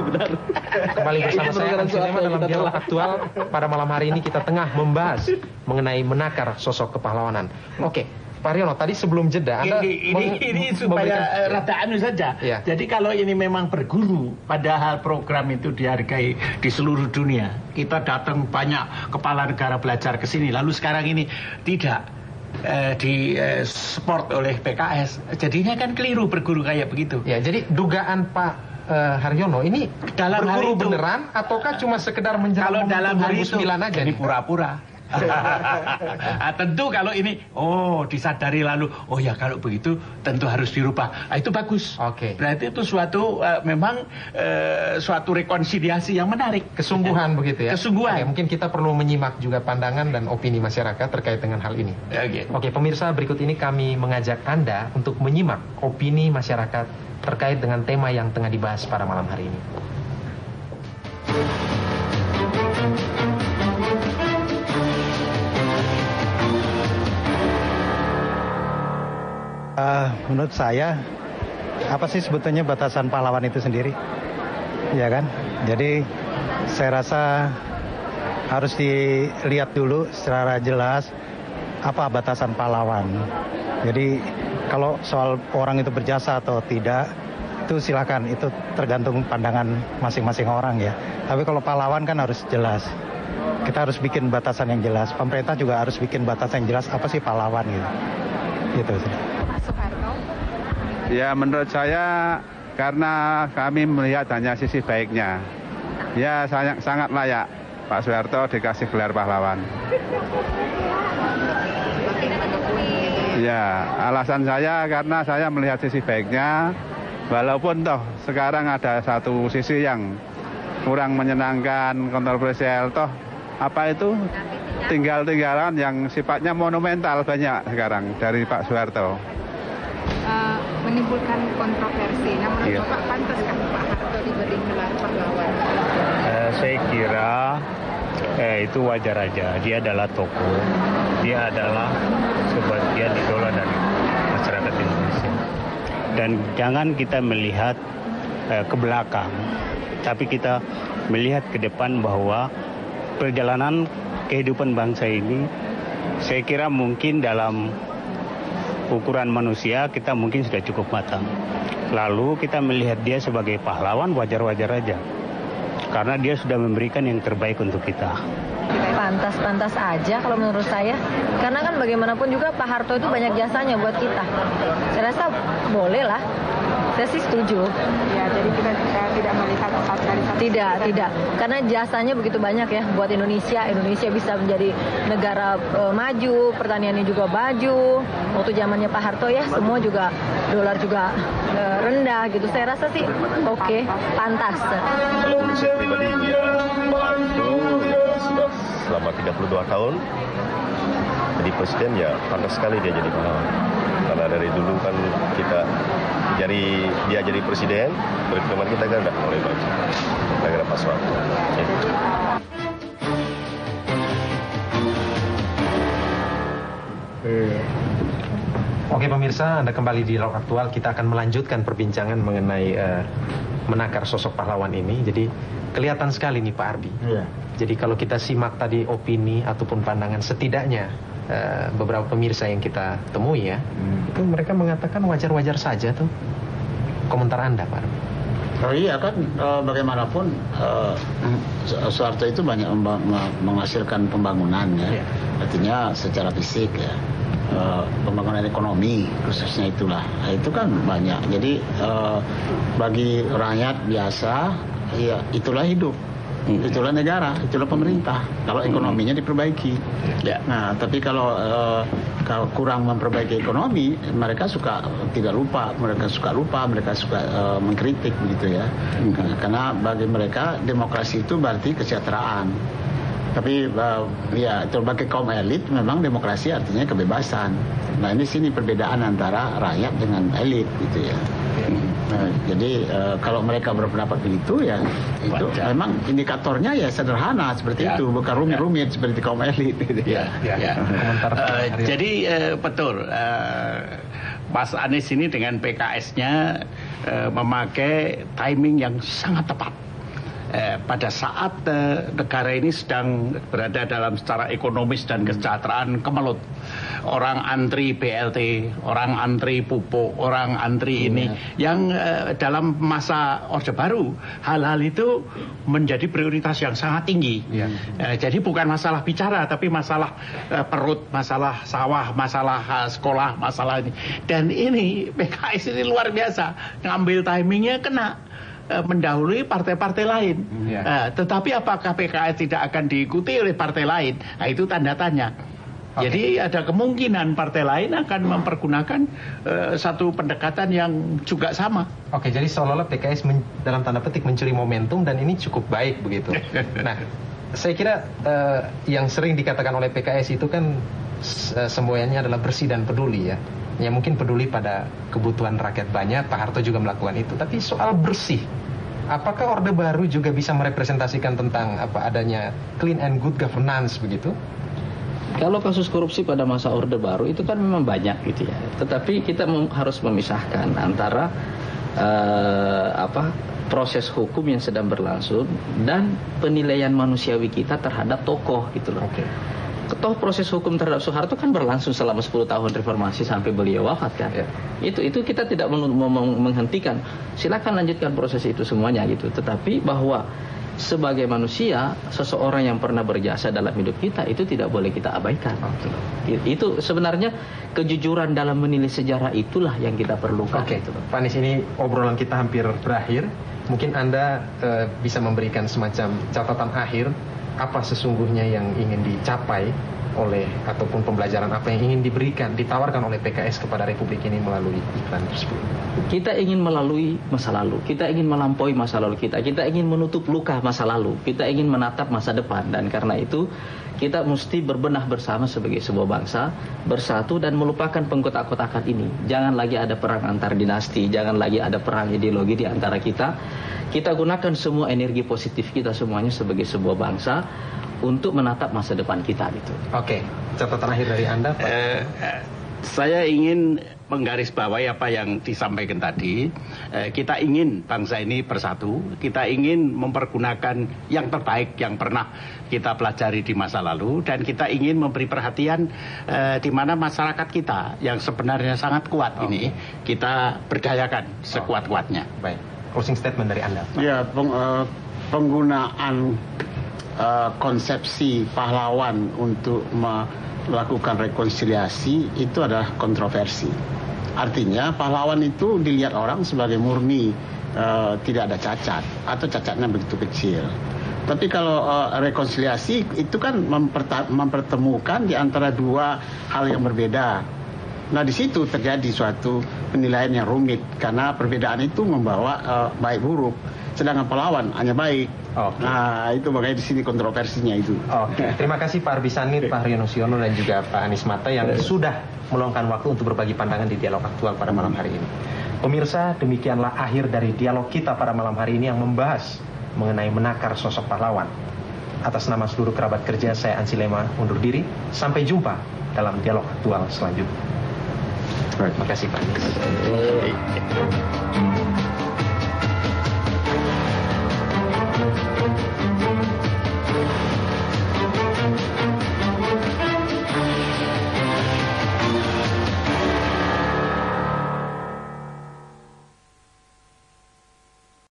benar. Kembali bersama saya Hans Suleman dalam Dialog Aktual. Pada malam hari ini kita tengah membahas mengenai menakar sosok kepahlawanan. Oke, Pak Haryono, tadi sebelum jeda Anda ini supaya rada anu saja. Ya. Jadi kalau ini memang berguru, padahal program itu dihargai di seluruh dunia. Kita datang banyak kepala negara belajar ke sini, lalu sekarang ini tidak di support oleh PKS. Jadinya kan keliru berguru kayak begitu. Ya, jadi dugaan Pak Haryono ini dalam berguru beneran ataukah cuma sekedar menjelang kalau dalam hari itu aja ini pura-pura. Tentu kalau ini disadari lalu ya kalau begitu tentu harus dirubah. Itu bagus. Oke. Berarti itu suatu memang suatu rekonsiliasi yang menarik. Kesungguhan begitu ya. Kesungguhan. Oke, mungkin kita perlu menyimak juga pandangan dan opini masyarakat terkait dengan hal ini. Oke, pemirsa, berikut ini kami mengajak Anda untuk menyimak opini masyarakat terkait dengan tema yang tengah dibahas pada malam hari ini. Menurut saya, apa sih sebetulnya batasan pahlawan itu sendiri? Ya kan? Jadi saya rasa harus dilihat dulu secara jelas apa batasan pahlawan. Jadi kalau soal orang itu berjasa atau tidak, itu silakan, itu tergantung pandangan masing-masing orang ya. Tapi kalau pahlawan kan harus jelas. Kita harus bikin batasan yang jelas. Pemerintah juga harus bikin batasan yang jelas apa sih pahlawan gitu. Gitu sih. Ya, menurut saya karena kami melihat hanya sisi baiknya. Ya, sangat layak Pak Soeharto dikasih gelar pahlawan. Ya, alasan saya karena saya melihat sisi baiknya, walaupun toh sekarang ada satu sisi yang kurang menyenangkan, kontroversial, toh apa itu tinggal-tinggalan yang sifatnya monumental banyak sekarang dari Pak Soeharto. Menimbulkan kontroversi. Namun Bapak pantaskah Pak Harto diberi gelar pahlawan? Saya kira itu wajar aja. Dia adalah tokoh. Dia adalah sebagian idola dari masyarakat Indonesia. Dan jangan kita melihat ke belakang, tapi kita melihat ke depan bahwa perjalanan kehidupan bangsa ini, saya kira mungkin dalam ukuran manusia kita mungkin sudah cukup matang. Lalu kita melihat dia sebagai pahlawan wajar-wajar aja. Karena dia sudah memberikan yang terbaik untuk kita. Pantas-pantas aja kalau menurut saya. Karena kan bagaimanapun juga Pak Harto itu banyak jasanya buat kita. Saya rasa boleh lah. Saya sih setuju. Ya, jadi kita tidak melihat satu dari satu. Tidak. Karena jasanya begitu banyak ya buat Indonesia. Indonesia bisa menjadi negara maju, pertaniannya juga maju. Waktu zamannya Pak Harto ya, semua juga dolar juga rendah gitu. Saya rasa sih oke, pantas. Kalau menurut saya pribadi ya, Pak Harto ya sudah selama 32 tahun jadi presiden, ya pantas sekali dia jadi pahlawan. Karena dari dulu kan dia jadi presiden, perekonomian kita kan udah mulai maju. Negara Pak Soeharto. Oke pemirsa, Anda kembali di Dialog Aktual. Kita akan melanjutkan perbincangan mengenai menakar sosok pahlawan ini. Jadi kelihatan sekali nih Pak Arbi. Iya. Jadi kalau kita simak tadi opini ataupun pandangan, setidaknya beberapa pemirsa yang kita temui ya, itu mereka mengatakan wajar-wajar saja tuh. Komentar Anda Pak Arbi? Oh iya kan, bagaimanapun Soeharto itu banyak menghasilkan pembangunan ya. Artinya secara fisik ya. Pembangunan ekonomi khususnya itulah. Nah, itu kan banyak. Jadi bagi rakyat biasa ya itulah hidup. Itulah negara, itulah pemerintah. Kalau ekonominya diperbaiki. Ya. Nah, tapi kalau kurang memperbaiki ekonomi, mereka suka tidak lupa, mereka suka mengkritik begitu ya. Karena bagi mereka demokrasi itu berarti kesejahteraan. Tapi ya bagi kaum elit memang demokrasi artinya kebebasan. Nah ini sini perbedaan antara rakyat dengan elit gitu ya. Nah, jadi kalau mereka berpendapat begitu ya itu memang indikatornya ya sederhana seperti itu, bukan rumit-rumit seperti kaum elit. Gitu. Jadi betul Mas Anies ini dengan PKS-nya memakai timing yang sangat tepat. pada saat negara ini sedang berada dalam secara ekonomis dan kesejahteraan kemelut. Orang antri BLT, orang antri pupuk, orang antri ini. Yang dalam masa Orde Baru, hal-hal itu menjadi prioritas yang sangat tinggi. Jadi bukan masalah bicara, tapi masalah perut, masalah sawah, masalah sekolah, masalah ini. Dan ini PKS ini luar biasa, ngambil timingnya kena. Mendahului partai-partai lain. Tetapi apakah PKS tidak akan diikuti oleh partai lain? Nah, itu tanda tanya. Jadi ada kemungkinan partai lain akan mempergunakan satu pendekatan yang juga sama. Oke, jadi seolah-olah PKS dalam tanda petik mencuri momentum dan ini cukup baik begitu. Nah, saya kira yang sering dikatakan oleh PKS itu kan semuanya adalah bersih dan peduli ya. Ya mungkin peduli pada kebutuhan rakyat banyak, Pak Harto juga melakukan itu. Tapi soal bersih, apakah Orde Baru juga bisa merepresentasikan tentang adanya clean and good governance begitu? Kalau kasus korupsi pada masa Orde Baru itu kan memang banyak gitu ya. Tetapi kita harus memisahkan antara proses hukum yang sedang berlangsung dan penilaian manusiawi kita terhadap tokoh gitu loh. Toh proses hukum terhadap Soeharto kan berlangsung selama 10 tahun reformasi sampai beliau wafat kan. Itu kita tidak menghentikan. Silakan lanjutkan proses itu semuanya gitu. Tetapi bahwa sebagai manusia, seseorang yang pernah berjasa dalam hidup kita itu tidak boleh kita abaikan. Itu sebenarnya kejujuran dalam menilai sejarah itulah yang kita perlukan. Pak Anies, ini obrolan kita hampir berakhir. Mungkin Anda bisa memberikan semacam catatan akhir. Apa sesungguhnya yang ingin dicapai oleh ataupun pembelajaran apa yang ingin ditawarkan oleh PKS kepada Republik ini melalui iklan tersebut? Kita ingin melalui masa lalu, kita ingin melampaui masa lalu kita ingin menutup luka masa lalu, kita ingin menatap masa depan, dan karena itu kita mesti berbenah bersama sebagai sebuah bangsa, bersatu dan melupakan pengkotak-kotakan ini. Jangan lagi ada perang antar dinasti, jangan lagi ada perang ideologi di antara kita. Kita gunakan semua energi positif kita semuanya sebagai sebuah bangsa untuk menatap masa depan kita gitu. Catatan akhir dari Anda, Pak? Saya ingin menggarisbawahi apa yang disampaikan tadi. Kita ingin bangsa ini bersatu. Kita ingin mempergunakan yang terbaik yang pernah kita pelajari di masa lalu, dan kita ingin memberi perhatian di mana masyarakat kita yang sebenarnya sangat kuat ini kita berdayakan sekuat-kuatnya. Baik. Closing statement dari Anda, Pak. Ya, penggunaan konsepsi pahlawan untuk melakukan rekonsiliasi itu adalah kontroversi. Artinya pahlawan itu dilihat orang sebagai murni, tidak ada cacat atau cacatnya begitu kecil. Tapi kalau rekonsiliasi itu kan mempertemukan di antara dua hal yang berbeda. Nah, di situ terjadi suatu penilaian yang rumit karena perbedaan itu membawa baik buruk, sedangkan pahlawan hanya baik. Nah, itu makanya di sini kontroversinya itu. Terima kasih Pak Arbi Sanit, Pak Haryono Siono, dan juga Pak Anies Mata yang sudah meluangkan waktu untuk berbagi pandangan di dialog aktual pada malam hari ini. Pemirsa, demikianlah akhir dari dialog kita pada malam hari ini yang membahas mengenai menakar sosok pahlawan. Atas nama seluruh kerabat kerja, saya Ansilema undur diri. Sampai jumpa dalam dialog aktual selanjutnya. Terima kasih Pak Anies.